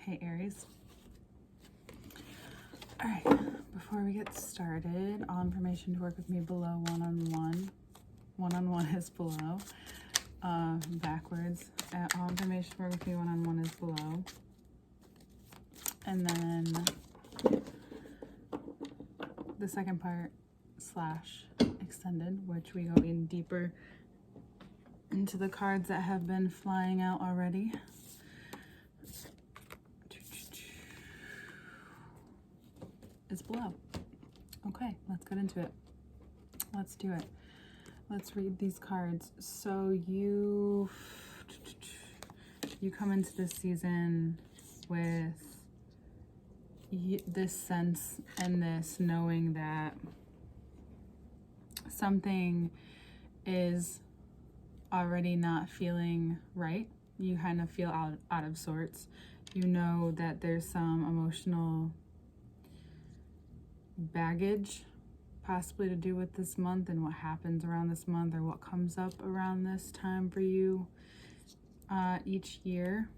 Okay, Aries. All right, before we get started, all information to work with me below one-on-one. One-on-one is below. Backwards. All information to work with me one-on-one is below. And then the second part / extended, which we go in deeper into the cards that have been flying out already. Is below. Okay, let's get into it. Let's do it. Let's read these cards. So you come into this season with this sense and this knowing that something is already not feeling right. You kind of feel out of sorts. You know that there's some emotional baggage possibly to do with this month and what happens around this month, or what comes up around this time for you each year.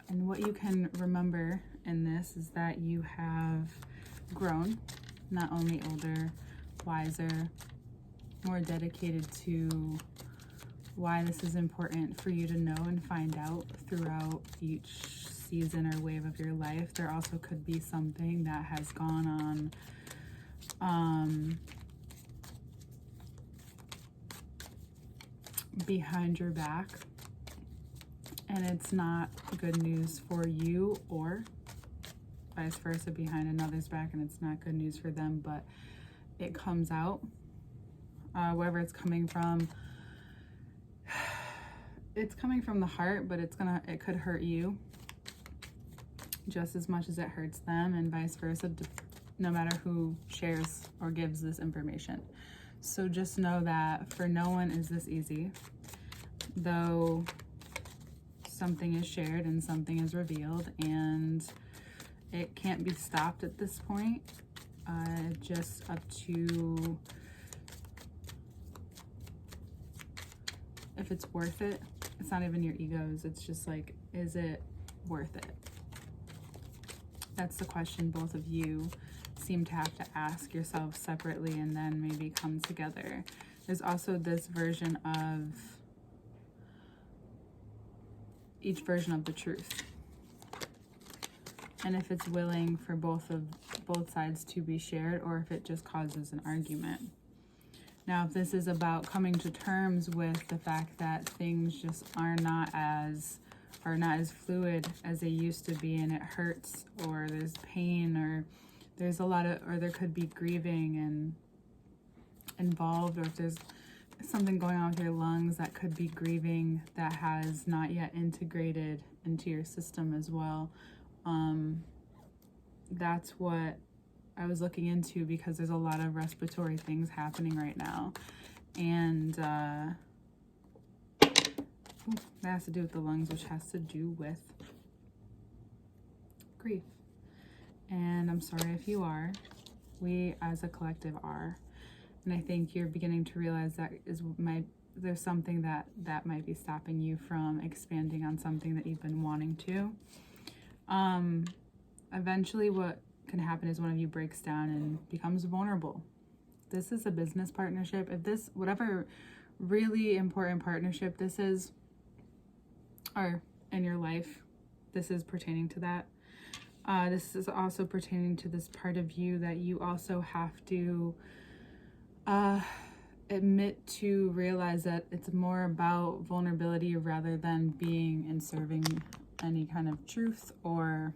And what you can remember in this is that you have grown, not only older, wiser, more dedicated to why this is important for you to know and find out throughout each season or wave of your life. There also could be something that has gone on behind your back, and it's not good news for you, or vice versa, behind another's back and it's not good news for them, but it comes out. Wherever it's coming from, it's coming from the heart, but it could hurt you just as much as it hurts them, and vice versa, no matter who shares or gives this information. So just know that for no one is this easy, though something is shared and something is revealed, and it can't be stopped at this point. Just up to if it's worth it. It's not even your egos. It's just like, is it worth it? That's the question both of you seem to have to ask yourself separately and then maybe come together. There's also this version of each version of the truth. And if it's willing for both sides to be shared, or if it just causes an argument. Now, if this is about coming to terms with the fact that things just are not as fluid as they used to be, and it hurts, or there's pain, or there's a lot of, or there could be grieving and involved, or if there's something going on with your lungs that could be grieving that has not yet integrated into your system as well. That's what I was looking into, because there's a lot of respiratory things happening right now, and that has to do with the lungs, which has to do with grief. And I'm sorry if you are. We as a collective are. And I think you're beginning to realize that there's something that might be stopping you from expanding on something that you've been wanting to. Eventually what can happen is one of you breaks down and becomes vulnerable. This is a business partnership. If this, whatever really important partnership this is, or in your life, this is pertaining to that. This is also pertaining to this part of you that you also have to admit to realize that it's more about vulnerability rather than being and serving any kind of truth or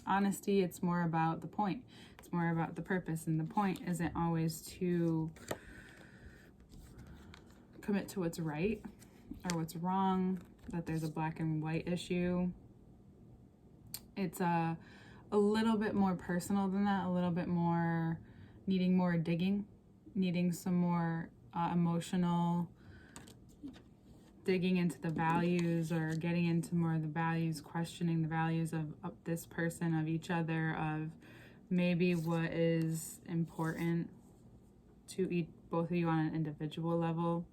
honesty. It's more about the point. It's more about the purpose, and the point isn't always to commit to what's right or what's wrong, that there's a black and white issue. It's a little bit more personal than that, a little bit more needing more digging, needing some more emotional digging into the values, or getting into more of the values, questioning the values of this person, of each other, of maybe what is important to both of you on an individual level.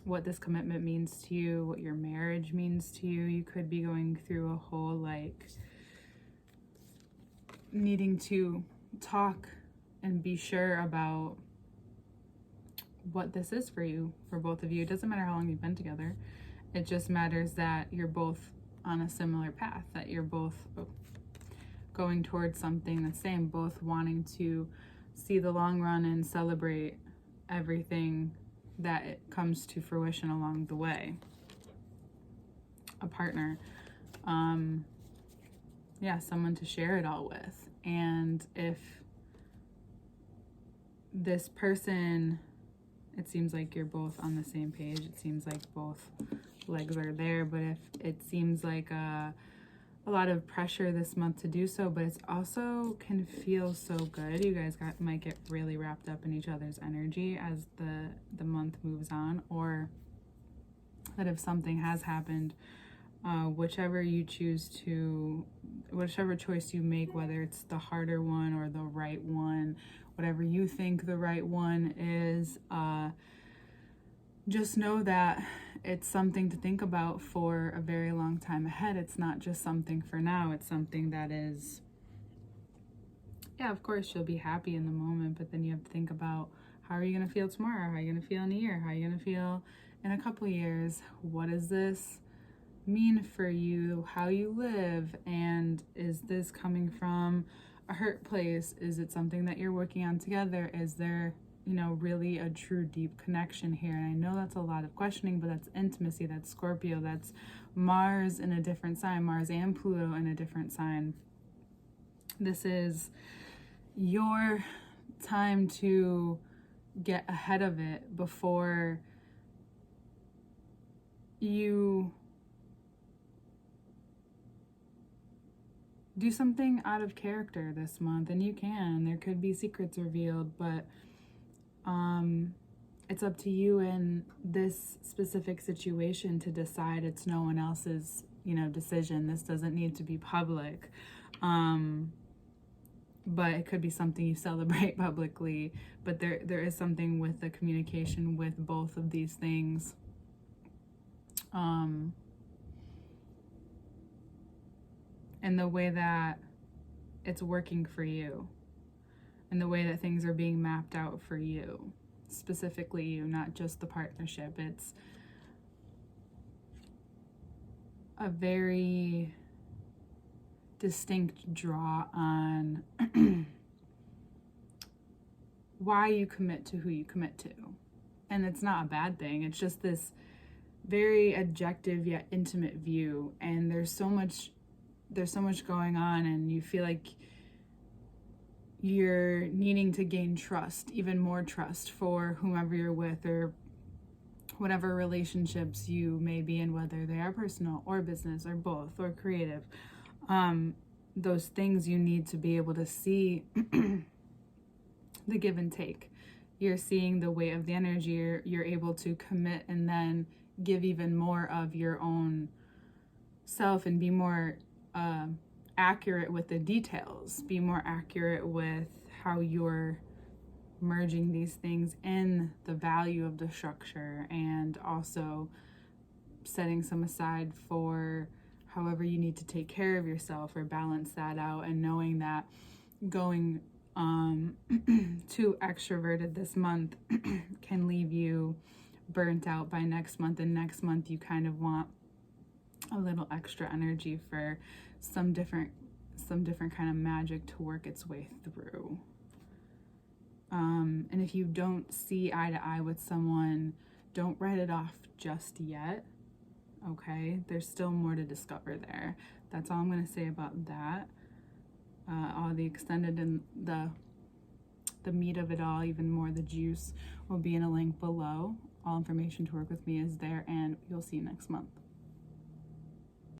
what this commitment means to you, what your marriage means to you. You could be going through a whole like needing to talk and be sure about what this is for you, for both of you. It doesn't matter how long you've been together. It just matters that you're both on a similar path, that you're both going towards something the same, both wanting to see the long run and celebrate everything that it comes to fruition along the way. A partner, someone to share it all with. And if this person, it seems like you're both on the same page, it seems like both legs are there, but if it seems like a lot of pressure this month to do so, but it's also can feel so good. You guys might get really wrapped up in each other's energy as the month moves on, or that if something has happened, whichever choice you make, whether it's the harder one or the right one, whatever you think the right one is, just know that it's something to think about for a very long time ahead. It's not just something for now. It's something that is, of course you'll be happy in the moment, but then you have to think about, how are you going to feel tomorrow? How are you going to feel in a year? How are you going to feel in a couple of years? What does this mean for you, how you live? And is this coming from a hurt place? Is it something that you're working on together? Is there really a true deep connection here? And I know that's a lot of questioning, but that's intimacy, that's Scorpio, that's Mars in a different sign, Mars and Pluto in a different sign. This is your time to get ahead of it before you do something out of character this month. And you can, there could be secrets revealed, but it's up to you in this specific situation to decide. It's no one else's, decision. This doesn't need to be public. But it could be something you celebrate publicly. But there is something with the communication with both of these things. And the way that it's working for you, and the way that things are being mapped out for you, specifically you, not just the partnership. It's a very distinct draw on why you commit to who you commit to. And it's not a bad thing. It's just this very objective yet intimate view. And there's so much going on, and you feel like you're needing to gain trust, even more trust for whomever you're with, or whatever relationships you may be in, whether they are personal or business or both or creative. Those things you need to be able to see the give and take. You're seeing the weight of the energy. You're able to commit and then give even more of your own self, and be more accurate with the details, be more accurate with how you're merging these things in the value of the structure, and also setting some aside for however you need to take care of yourself or balance that out, and knowing that going too extroverted this month can leave you burnt out by next month, and next month you kind of want a little extra energy for some different kind of magic to work its way through. And if you don't see eye to eye with someone, don't write it off just yet. Okay, there's still more to discover there. That's all I'm going to say about that. All the extended and the meat of it all, even more the juice, will be in a link below. All information to work with me is there, and you'll see you next month.